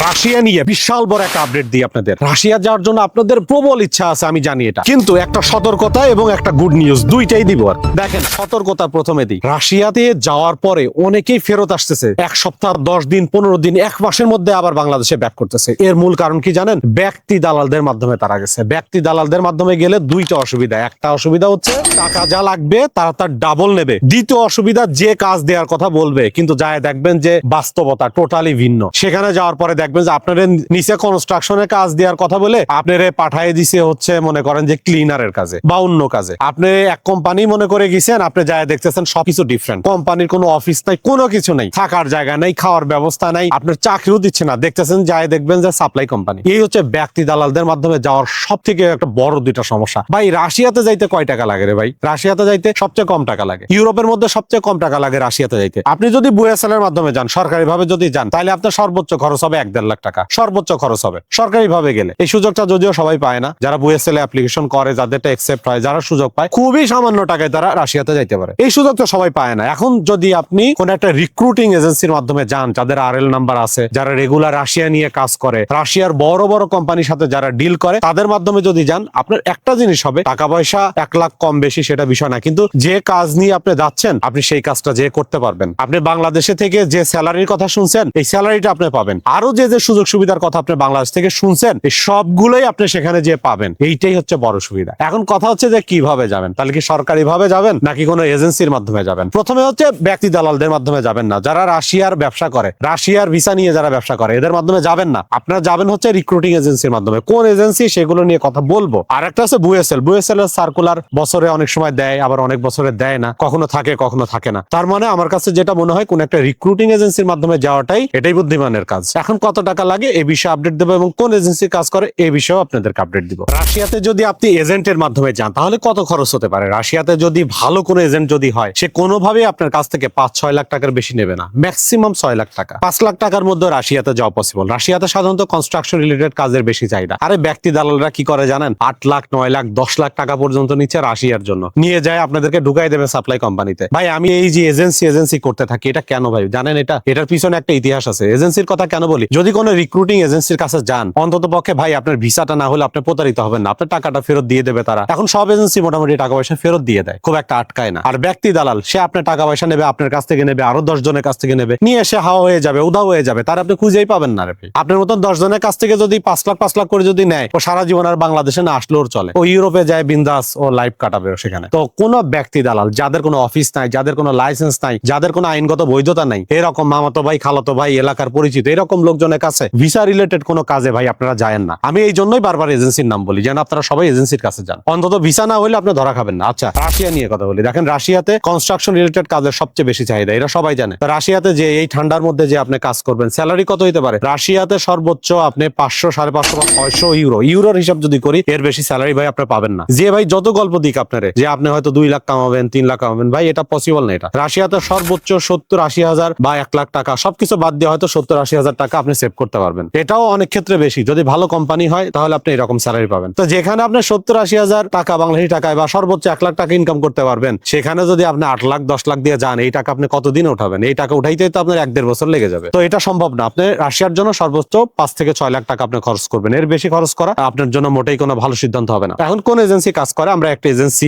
Russia নিয়ে বিশাল বড় একটা আপডেট দিই আপনাদের। রাশিয়া যাওয়ার জন্য আপনাদের প্রবল ইচ্ছা আছে, আমি জানি এটা, কিন্তু একটা সতর্কতা এবং একটা গুড নিউজ দুইটাই দিব। আর দেখেন, সতর্কতা প্রথমে দিই। রাশিয়াতে যাওয়ার পরে অনেকেই ফেরত আসতেছে 1 সপ্তাহ, 10 দিন, 15 দিন, 1 মাসের মধ্যে আবার বাংলাদেশে ব্যাক করতেছে। এর মূল কারণ কি জানেন? ব্যক্তি দালালদের মাধ্যমে তারা গেছে। ব্যক্তি দালালদের মাধ্যমে গেলে দুইটা অসুবিধা। একটা অসুবিধা হচ্ছে টাকা যা লাগবে তারা তার ডাবল নেবে। দ্বিতীয় অসুবিধা, যে কাজ দেওয়ার কথা বলবে কিন্তু যায় দেখবেন যে বাস্তবতা টোটালি ভিন্ন। সেখানে যাওয়ার পরে দেখবেন যে আপনাদের নিচে কনস্ট্রাকশনের কাজ দেওয়ার কথা বলে আপনারে পাঠিয়ে দিছে হচ্ছে মনে করেন যে ক্লিনারের কাজে বা অন্য কাজে। আপনি এক কোম্পানি মনে করে গেছেন, আপনি যায় দেখতেছেন সবকিছু ডিফারেন্ট। কোম্পানির কোনো অফিস নাই, কোনো কিছু নেই, থাকার জায়গা নেই, খাওয়ার ব্যবস্থা নাই, আপনার চাকরিও দিচ্ছে না। দেখতেছেন যায় দেখবেন যে সাপ্লাই কোম্পানি। এই হচ্ছে ব্যক্তি দালালদের মাধ্যমে যাওয়ার সব থেকে একটা বড় দুইটা সমস্যা। ভাই রাশিয়াতে যাইতে কয় টাকা লাগে রে ভাই? রাশিয়াতে যাইতে সবচেয়ে কম টাকা লাগে। ইউরোপের মধ্যে সবচেয়ে কম টাকা লাগে রাশিয়াতে যাইতে। আপনি যদি বুয়েসেল এর মাধ্যমে যান, সরকারি ভাবে যদি যান, তাহলে আপনার সর্বোচ্চ খরচ হবে 1-1.5 লাখ টাকা। সর্বোচ্চ খরচ হবে সরকারি ভাবে গেলে। এই সুযোগটা যদিও সবাই পায় না, যারা বুয়েসেল অ্যাপ্লিকেশন করে, যাদেরটা একসেপ্ট হয়, যারা সুযোগ পায়, খুবই সামান্য টাকায় তারা রাশিয়াতে যাইতে পারে। এই সুযোগটা সবাই পায় না। এখন যদি আপনি কোন একটা রিক্রুটিং এজেন্সির মাধ্যমে যান, যাদের RL নাম্বার আছে, যারা রেগুলার রাশিয়া নিয়ে কাজ করে, রাশিয়ার বড় বড় কোম্পানির সাথে যারা ডিল করে, তাদের মাধ্যমে যদি যান, আপনার একটা জিনিস হবে, টাকা পয়সা 1 লাখ কম বেশি সেটা বিষয় না, কিন্তু যে কাজ নিয়ে আপনি যাচ্ছেন আপনি সেই কাজটা যে করতে পারবেন। আপনি বাংলাদেশে থেকে যে স্যালারির কথা শুনছেন, এই স্যালারিটা আপনি পাবেন। আরো যে যে সুযোগ সুবিধার কথা আপনি বাংলাদেশ থেকে শুনছেন, এই সবগুলোই আপনি সেখানে যে পাবেন। এইটাই হচ্ছে বড় সুবিধা। এখন কথা হচ্ছে যে কিভাবে যাবেন, তাহলে কি সরকারি ভাবে যাবেন নাকি কোনো এজেন্সির মাধ্যমে যাবেন? প্রথমে হচ্ছে ব্যক্তি দালালদের মাধ্যমে যাবেন না। যারা রাশিয়ার ব্যবসা করে, রাশিয়ার ভিসা নিয়ে যারা ব্যবসা করে, এদের মাধ্যমে যাবেন না। আপনারা যাবেন হচ্ছে রিক্রুটিং এজেন্সির মাধ্যমে। কোন এজেন্সি সেগুলো নিয়ে কথা বলবো। আর একটা আছে বুয়েসেল। বুয়েসেলের সার্কুলার বছরে অনেক সময় দেয়, আবার অনেক বছরে দেয় না, কখনো থাকে কখনো থাকে না। তার মানে আমার কাছে যেটা মনে হয়, কোন একটা রিক্রুটিং এজেন্সির মাধ্যমে যাওয়াটাই এটাই বুদ্ধিমানের কাজ। এখন কত টাকা লাগে এই বিষয়ে আপডেট দেবো, এবং কোন এজেন্সি কাজ করে এই বিষয়েও আপনাদেরকে আপডেট দিব। রাশিয়াতে যদি আপনি এজেন্টের মাধ্যমে যান, তাহলে কত খরচ হতে পারে? রাশিয়াতে যদি ভালো কোনো এজেন্ট যদি হয়, সে কোনোভাবেই আপনার কাছ থেকে 5-6 লাখ টাকার বেশি নেবে না। ম্যাক্সিমাম 6 লাখ টাকা। 5 লাখ টাকার মধ্যে রাশিয়াতে যাওয়া পসিবল। রাশিয়াতে সাধারণত কনস্ট্রাকশন রিলেটেড কাজের বেশি চাহিদা। আরে ব্যক্তি দালালরা কি করে জানেন? 8 লাখ, 9 লাখ, 10 লাখ টাকা পর্যন্ত নিচ্ছে রাশিয়ার জন্য। নিয়ে যায় আপনাদেরকে ঢুকাই দেবে সাপ্লাই কোম্পানিতে। ভাই আমি এই যে এজেন্সি করতে থাকি, এটা কেন ভাই জানেন? এটার পিছনে একটা ইতিহাস আছে। এজেন্সির কথা কেন বলি? যদি কোনো রিক্রুটিং এজেন্সির কাছে যান, অন্তত পক্ষে ভাই আপনার ভিসাটা না হলে আপনি প্রতারিত হবেন না। আপনার টাকাটা ফেরত দিয়ে দেবে তারা। এখন সব এজেন্সি মোটামুটি টাকা পয়সা ফেরত দিয়ে দেয়, খুব একটা আটকায় না। আর ব্যক্তি দালাল, সে আপনার টাকা পয়সা নেবে, আপনার কাছ থেকে নেবে, আরো 10 জনের কাছ থেকে নেবে, নিয়ে এসে হাওয়া হয়ে যাবে, উধাও হয়ে যাবে, তার আপনি খুঁজেই পাবেন না রে ভাই। আপনার মতন 10 জনের কাছ থেকে যদি 5 লাখ করে যদি নেয়, ও সারা জীবন আর বাংলাদেশে না আসলেও চলে। ও ইউরোপে যায় বিন্দাস, ও লাইফ কাটাবে সেখানে। তো কোন ব্যক্তি দালাল, যাদের কোনো অফিস নাই, যাদের কোনো লাইসেন্স নাই, যাদের কোনো আইনগত বৈধতা নাই, এরকম মামাতো ভাই, খালাতো ভাই, এলাকার পরিচিত এরকম লোকজনের কাছে ভিসা রিলেটেড কোনো কাজে ভাই আপনারা যায়েন না। আমি এই জন্যই বারবার এজেন্সির নাম বলি, যেন আপনারা সবাই এজেন্সির কাছে যান। অন্তত ভিসা না হলে আপনি ধরা খাবেন না। আচ্ছা, রাশিয়া নিয়ে কথা বলি। দেখেন, রাশিয়াতে কনস্ট্রাকশন রিলেটেড কাজের সবচেয়ে বেশি চাহিদা, এটা সবাই জানে। রাশিয়াতে যে এই ঠান্ডার মধ্যে যে আপনি কাজ করবেন, স্যালারি কত হইতে পারে? রাশিয়াতে সর্বোচ্চ আপনি 500, 550 বা 600 ইউরোর হিসাব যদি করি, এর বেশি স্যালারি ভাই আপনি পাবেন না। যে ভাই যত গল্প দিক আপনারে যে আপনি হয়তো 2 লাখ কামাবেন, 3 লাখ কামাবেন, ভাই এটা পসিবল না। এটা রাশিয়াতে সর্বোচ্চ 70-80 হাজার বা 1 লাখ টাকা, সবকিছু বাদ দিয়ে হয়তো 70-80 হাজার টাকা আপনি সেভ করতে পারবেন। এটাও অনেক ক্ষেত্রে বেশি। যদি ভালো কোম্পানি হয় তাহলে আপনি এরকম স্যালারি পাবেন। তো যেখানে আপনি 70-80 হাজার টাকা বাংলাদেশি টাকায় বা সর্বোচ্চ 1 লাখ টাকা ইনকাম করতে পারবেন, সেখানে যদি আপনি 8 লাখ 10 লাখ দিয়ে যান, এই টাকা আপনি কতদিন উঠাবেন? এই টাকা উঠাইতে তো আপনার 1-1.5 বছর লেগে যাবে। তো এটা সম্ভব না। আপনি রাশিয়ার জন্য সর্বোচ্চ 5-6 লাখ টাকা আপনি খরচ করবেন। এর বেশি খরচ করা আপনার জন্য মোটেই কোনো ভালো সিদ্ধান্ত হবে না। এখন কোন এজেন্সি কাজ করে? আমরা একটা এজেন্সি,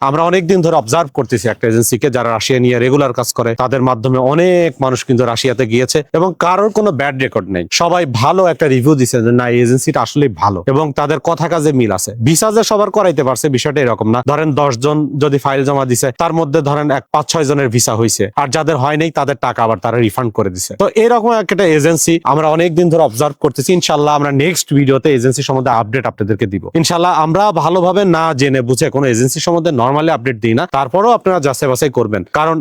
আমরা অনেকদিন ধরে অবজার্ভ করতেছি একটা এজেন্সিকে, যারা রাশিয়া নিয়ে রেগুলার কাজ করে। তাদের মাধ্যমে অনেক মানুষ কিন্তু রাশিয়াতে গিয়েছে এবং কারোর কোনো ব্যাড রেকর্ড নেই। সবাই ভালো একটা রিভিউ দিচ্ছে যে না, এই এজেন্সিটা আসলে ভালো এবং তাদের কথা কাজে মিল আছে। ভিসা যে সবার করাইতে পারছে বিষয়টা এরকম না। ধরেন 10 জন যদি ফাইল জমা দিছে, তার মধ্যে ধরেন 5-6 জনের ভিসা হয়েছে, আর যাদের হয় নাই তাদের টাকা আবার তারা রিফান্ড করে দিছে। তো এরকম একটা এজেন্সি আমরা অনেকদিন ধরে অবজার্ভ করতেছি। ইনশাল্লাহ আমরা নেক্সট ভিডিওতে এজেন্সি সম্বন্ধে আপডেট আপনাদেরকে দিব। ইনশাল্লাহ আমরা ভালোভাবে না জেনে বুঝে কোনো এজেন্সি সম্বন্ধে নরমালি আপডেট দিই না। তারপরেও আপনারা যাচাই বাছাই করবেন, কারণ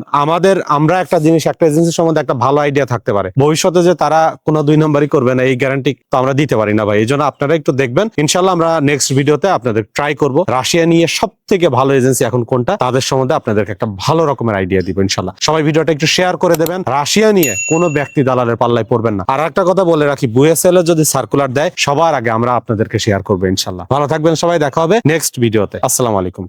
আমরা একটা জিনিস, একটা এজেন্সি সম্বন্ধে একটা ভালো আইডিয়া থাকতে পারে, ভবিষ্যতে যে তারা কোনো 2 নম্বরই করবে না এই গ্যারান্টি তো আমরা দিতে পারি না ভাই। এই জন্য আপনারা একটু দেখবেন। ইনশাল্লাহ আমরা নেক্সট ভিডিওতে আপনাদের ট্রাই করব রাশিয়া নিয়ে সব থেকে ভালো এজেন্সি এখন কোনটা, তাদের সম্বন্ধে আপনাদেরকে একটা ভালো রকমের আইডিয়া দিব ইনশাল্লাহ। সবাই ভিডিওটা একটু শেয়ার করে দেবেন। রাশিয়া নিয়ে কোনো ব্যক্তি দালালের পাল্লায় পড়বেন না। আর একটা কথা বলে রাখি, বুয়েসেল যদি সার্কুলার দেয়, সবার আগে আমরা আপনাদেরকে শেয়ার করবো ইনশাল্লাহ। ভালো থাকবেন সবাই, দেখা হবে নেক্সট ভিডিওতে। আসসালামু আলাইকুম।